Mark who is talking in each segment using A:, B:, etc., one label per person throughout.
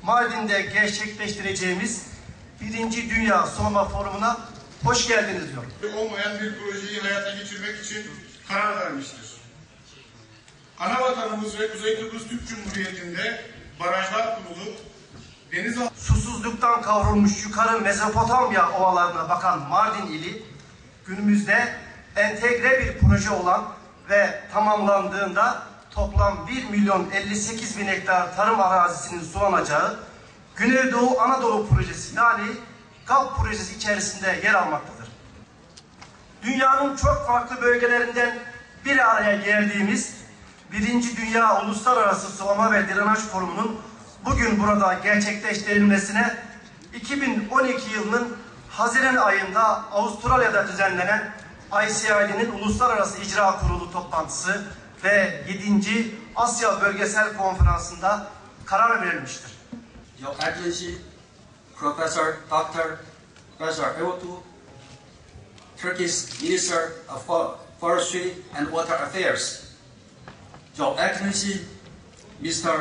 A: Mardin'de gerçekleştireceğimiz 1. Dünya Sulama Forumu'na hoş geldiniz diyorum.
B: Olmayan bir projeyi hayata geçirmek için karar vermiştir. Anavatanımız ve Kuzey Kıbrıs Türk Cumhuriyeti'nde barajlar kurulup
A: susuzluktan kavrulmuş yukarı Mezopotamya ovalarına bakan Mardin ili günümüzde entegre bir proje olan ve tamamlandığında toplam 1.058.000 hektar tarım arazisinin sulanacağı Güneydoğu Anadolu Projesi yani GAP projesi içerisinde yer almaktadır. Dünyanın çok farklı bölgelerinden bir araya geldiğimiz 1. Dünya Uluslararası Sulama ve Drenaj Forumu'nun bugün burada gerçekleştirilmesine 2012 yılının Haziran ayında Avustralya'da düzenlenen ICID'nin Uluslararası İcra Kurulu toplantısı ve 7. Asya Bölgesel Konferansı'nda karar verilmiştir.
C: Your Excellency, Professor Dr. Professor Evotu, Turkish Minister of Forestry and Water Affairs. Your Excellency, Mr.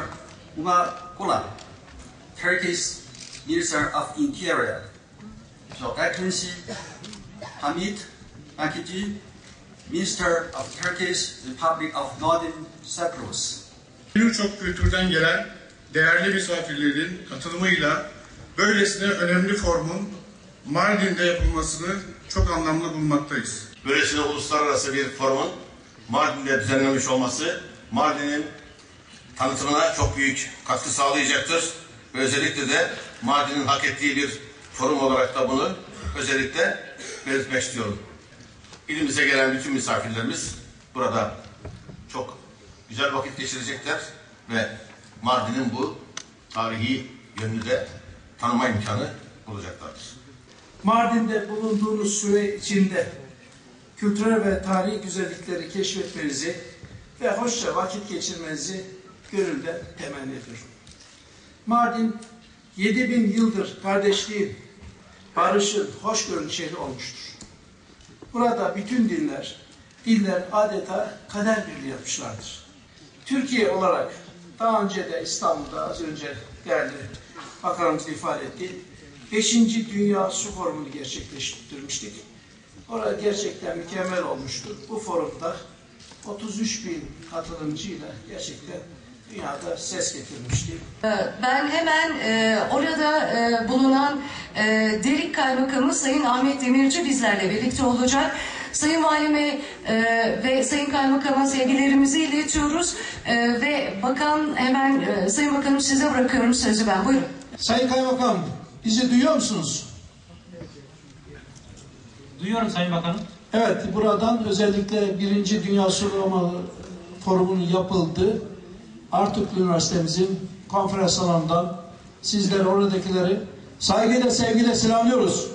C: Umar Kulan, Turkish Minister of Interior. Your Excellency, Hamid Bakici, Minister of Turkish Republic of Northern Cyprus.
B: Birçok kültürden gelen değerli misafirlerin katılımıyla böylesine önemli forumun Mardin'de yapılmasını çok anlamlı bulmaktayız.
D: Böylesine uluslararası bir forumun Mardin'de düzenlenmiş olması Mardin'in tanıtımına çok büyük katkı sağlayacaktır. Ve özellikle de Mardin'in hak ettiği bir forum olarak da bunu özellikle belirtmek istiyorum. İlimize gelen bütün misafirlerimiz burada çok güzel vakit geçirecekler ve Mardin'in bu tarihi yönünü de tanıma imkanı bulacaklardır.
E: Mardin'de bulunduğunuz süre içinde kültürel ve tarihi güzellikleri keşfetmenizi ve hoşça vakit geçirmenizi gönülden temenni ediyorum. Mardin 7000 yıldır kardeşliğin, barışın, hoşgörünün şehri olmuştur. Burada bütün diller adeta kader birliği yapmışlardır. Türkiye olarak daha önce de İstanbul'da az önce değerli bakanımız ifade etti. 5. Dünya Su Forumu'nu gerçekleştirmiştik. Orada gerçekten mükemmel olmuştur. Bu forumda 33.000 katılımcıyla gerçekten dünyada ses getirmişti.
F: Ben hemen orada bulunan Derik Kaymakamı Sayın Ahmet Demirci bizlerle birlikte olacak. Sayın Valime ve Sayın Kaymakam'a sevgilerimizi iletiyoruz ve bakan hemen Sayın Bakanım size bırakıyorum sözü ben. Buyurun.
E: Sayın Kaymakam bizi duyuyor musunuz?
G: Duyuyorum Sayın Bakanım.
E: Evet, buradan özellikle 1. Dünya Sulama Forumu'nun yapıldığı Artuklu Üniversitemizin konferans salonundan sizler oradakileri saygıyla sevgiyle selamlıyoruz.